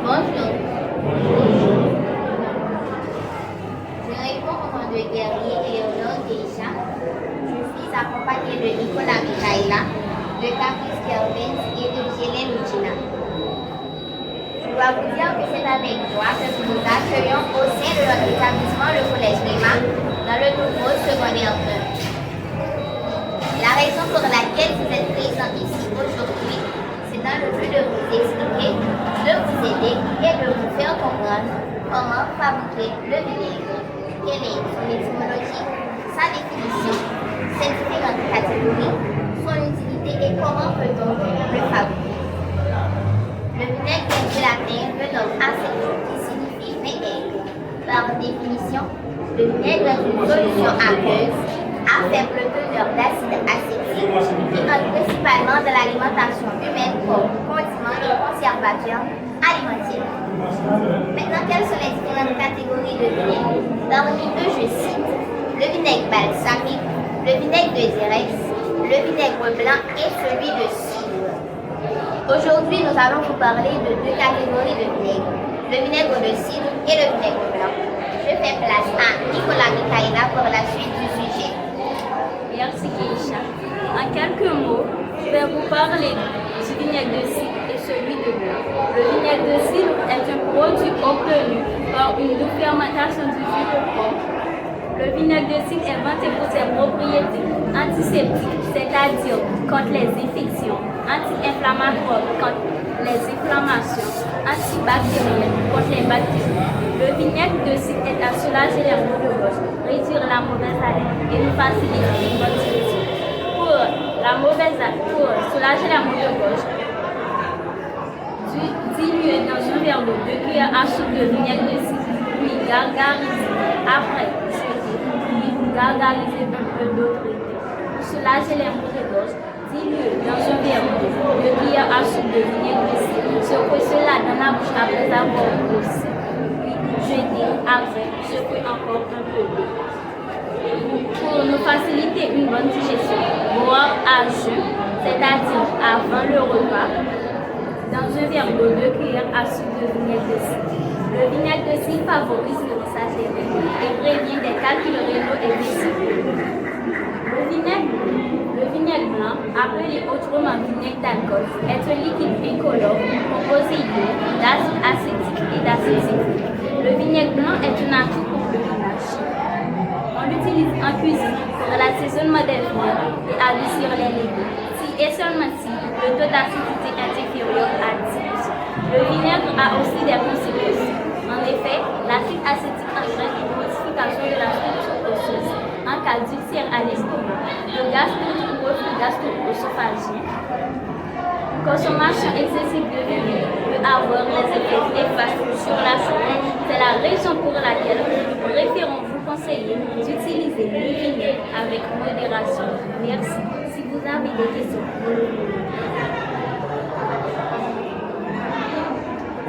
Bonjour. Je réponds au nom de Guerrier et au nom d'Isha. Je suis accompagnée de Nicolas Mikaela, de Caprice Kelvin et de Jelen Lucina. Je dois vous dire que c'est avec joie que nous nous accueillons au sein de notre établissement, le Collège Lima, dans le nouveau secondaire 1. La raison pour laquelle vous êtes présents ici aujourd'hui, c'est dans le but de vous expliquer, de vous aider et de vous faire comprendre comment fabriquer le vinaigre, quelle est son étymologie, sa définition, ses différentes catégories, son utilité et comment peut-on le fabriquer. Le vinaigre vient du latin le nom acétique qui signifie vinaigre. Par définition, le vinaigre est une solution aqueuse à faible teneur d'acide acétique qui entre principalement dans l'alimentation humaine comme condiments et conservateurs alimentaires. Maintenant, quelles sont les différentes catégories de vinaigre? Parmi eux, je cite le vinaigre balsamique, le vinaigre de Xérès, le vinaigre blanc et celui de cidre. Aujourd'hui, nous allons vous parler de deux catégories de vinaigre, le vinaigre de cidre et le vinaigre blanc. Je fais place à Nicolas Mikaela pour la suite du sujet. Merci Keisha. En quelques mots, je vais vous parler du vinaigre de cidre et celui de blanc. Le vinaigre de cidre est un produit obtenu par une double fermentation du jus de pomme. Le vinaigre de cidre est vanté pour ses propriétés antiseptiques, c'est-à-dire contre les infections, anti-inflammatoires contre les inflammations, antibactériennes contre les bactéries. Le vinaigre de cidre est à soulager les maux de gorge, réduire la mauvaise haleine et nous faciliter une bonne digestion. Pour soulager la maux de gorge, diluer dans un verre d'eau 2 cuillères à soupe de vinaigre de cidre, puis gargariser. Après, gargariser un peu d'eau traitée. Pour soulager les maux de gorge, diluer dans un verre d'eau 2 cuillères à soupe de vinaigre de cidre. Secouez cela dans la bouche après avoir brossé. Puis jeter après, secouez encore un peu d'eau. Pour nous faciliter une bonne digestion, boire à jeun, c'est-à-dire avant le repas, dans un verre d'eau 2 cuillères à soupe de vinaigre de cidre. Le vinaigre de cidre favorise le message et prévient des calculs rénaux et vésiculaires. Le vinaigre blanc, appelé autrement vinaigre d'alcool, est un liquide incolore composé d'acide acétique et d'acide citrique. Le vinaigre blanc est un atout pour le ménage. On l'utilise en cuisine pour l'assaisonnement des viandes et adoucir les légumes, si et seulement si le taux d'acidité est inférieur à 10%. Le vinaigre a aussi des conséquences. En effet, l'acide acétique entraîne une modification de la structure osseuse en cas d'ulcère à l'estomac, de gastrite ou reflux gastro-œsophagien. Une consommation excessive de vinaigre peut avoir des effets néfastes sur la santé. C'est la raison pour laquelle nous préférons vous conseiller d'utiliser le vinaigre avec modération. Merci. Si vous avez des questions,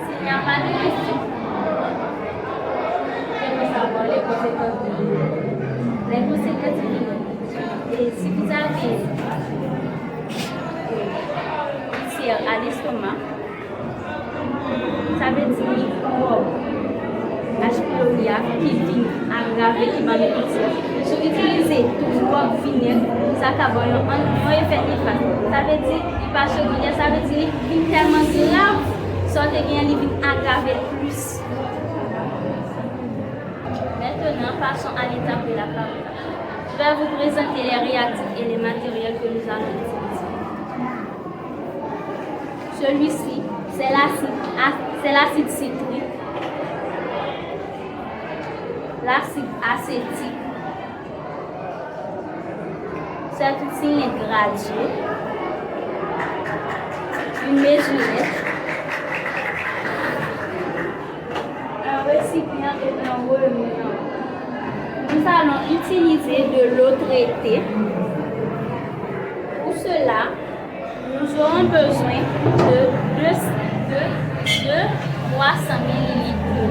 s'il n'y a pas de questions, savoir les conséquences du vinaigre. Et si vous avez ulcère à l'estomac, ça veut dire H. pylori qui vient aggraver qui va le ulcère. Si vous utilisez toujours vinaigre, ça va avoir un effet néfaste. Ça veut dire qu'il va secondaire, ça veut dire qu'il est tellement grave, soit qu'il vient aggraver plus. Maintenant, passons à l'étape de la fabrication. Je vais vous présenter les réactifs et les matériels que nous allons utiliser. Celui-ci, c'est l'acide citrique, l'acide acétique, c'est une cylindre graduée, une mesurette, un récipient et un remuant. Nous allons utiliser de l'eau traitée. Pour cela, nous aurons besoin de 300 ml d'eau.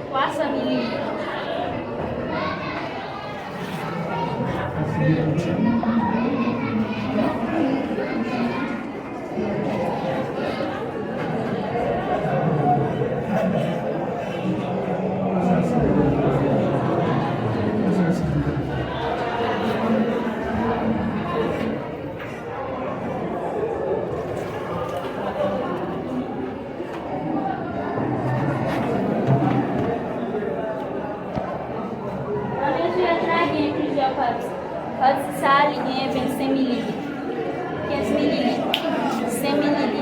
300 ml. Parti ça, il y a 25 ml, 15 ml, 5 ml,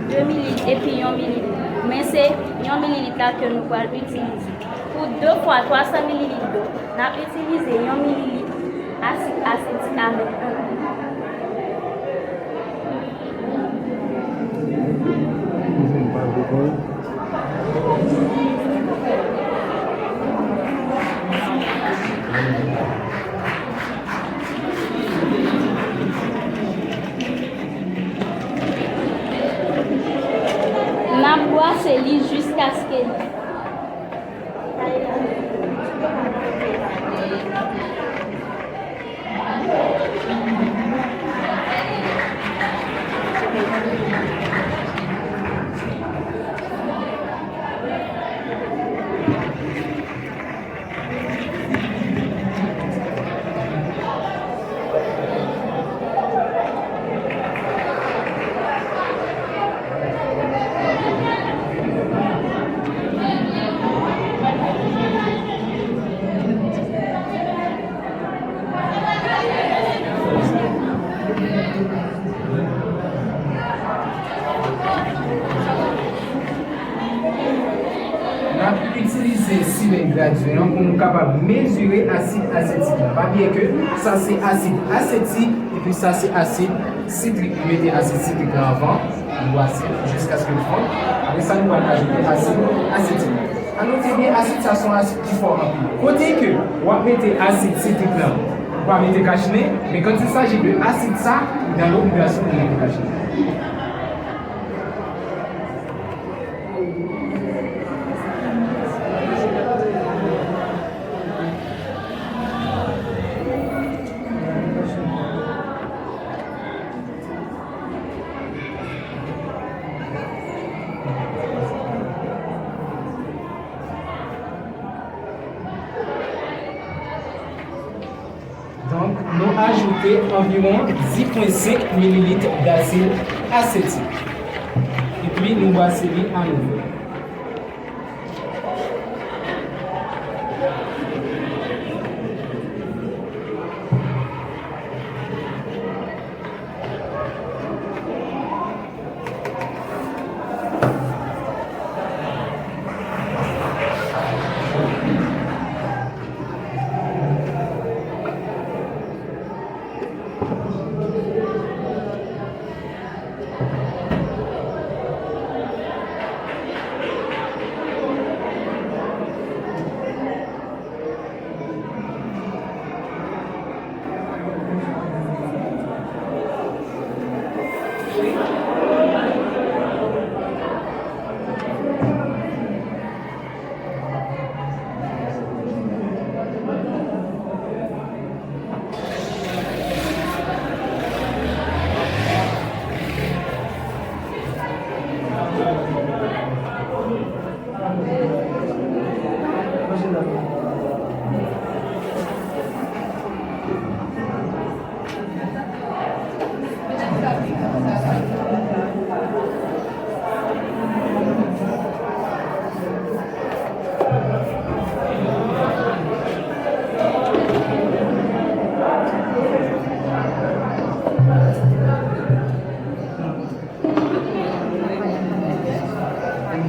2 ml et puis 1 ml. Mais c'est 1 ml que nous allons utiliser. Pour 2 fois 300 ml d'eau, nous allons utiliser 1 ml acide acétique avec 1. La boîte c'est lit jusqu'à ce qu'elle. Utiliser cylindre graduant pour nous capables de mesurer l'acide acétique. Pas bien que ça c'est acide acétique et puis ça c'est acide citrique. Vous mettez acide citrique avant, jusqu'à ce que le fond. Après ça, nous allons ajouter acide acétique. À noter bien, acide, ça sont acides qui forment. Côté que vous mettez acide citrique là, vous mettez cachené, mais quand il s'agit de acide ça, dans l'obligation de mettre cachené. Donc, nous ajoutons environ 10,5 ml d'acide acétique. Et puis, nous allons servir à nouveau.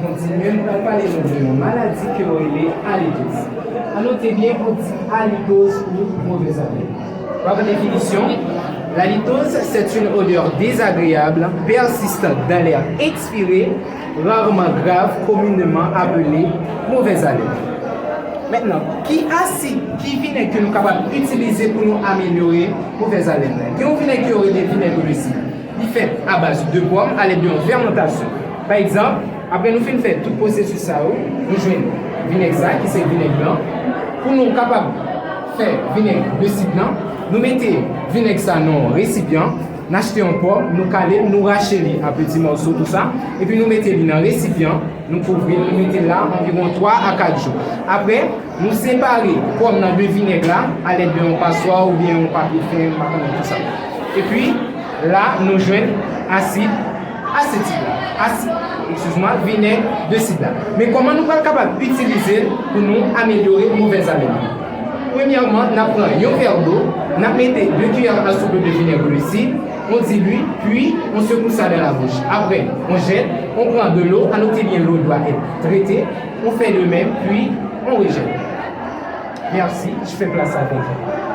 Continuons, nous allons parler d'une maladie qui est halitose. Notez bien qu'on dit halitose ou mauvaise haleine. Par définition, l'halitose, c'est une odeur désagréable, persistante dans l'air expiré, rarement grave, communément appelée mauvaise haleine. Maintenant, qui acide, qui vinaigre que nous sommes capables d'utiliser pour nous améliorer mauvaise haleine? Qui ont vinaigre qui aurait des vinaigres ici? Il fait à base de pommes, à l'aide d'une fermentation. Par exemple, Après, nous faisons faire tout le processus, ça, nous jouons vinaigre ça, qui c'est vinaigre blanc. Pour nous capables de faire vinaigre de cidre blanc, nous mettons vinaigre ça dans un récipient, nous achetons un pot, nous calons, nous rachetons à petits morceaux, tout ça. Et puis nous mettons dans un récipient, nous couvrons, nous mettons là environ 3 à 4 jours. Après, nous séparons comme dans le vinaigre là, à l'aide d'un passoire ou bien un papier fin, tout ça. Et puis, là, nous joignons acide acétique, excuse-moi, vinaigre de cidre. Mais comment nous sommes capables d'utiliser pour nous améliorer mauvaise haleine? Premièrement, nous prenons un verre d'eau, nous mettons 2 cuillères à soupe de vinaigre de cidre, on dilue, puis on secoue ça dans la bouche. Après, on jette, on prend de l'eau, à noter bien l'eau doit être traitée, on fait le même, puis on rejette. Merci, je fais place avec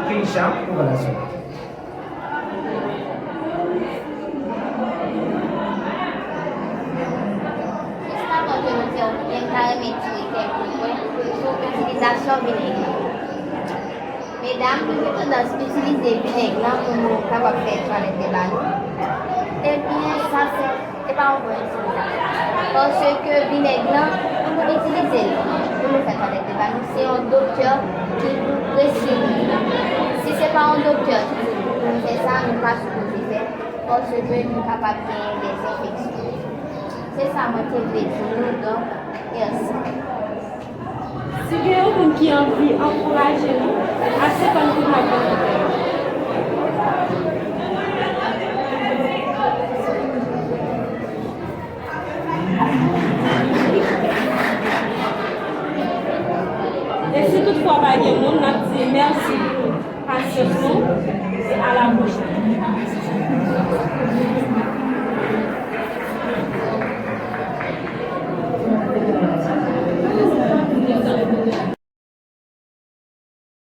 Richard pour la suite. Utilisation vinaigre. Mesdames, nous avons tendance à utiliser le vinaigre pour nous capables de faire toilette de bain. Eh bien, ça, c'est pas une bonne utilisation. Parce que le vinaigre, nous pouvons utiliser pour nous faire toilette de bain. C'est un docteur qui nous prescrit. Si ce n'est pas un docteur qui nous fait ça, nous ne pouvons pas supposer faire. Parce que nous sommes capables de faire des infections. C'est ça, moi, qui veux dire. Donc, merci. Si vous avez quelqu'un qui a envie d'encourager nous, assez comme vous m'avez et si toutefois pas de monde, on a dit merci pour patience et à la prochaine.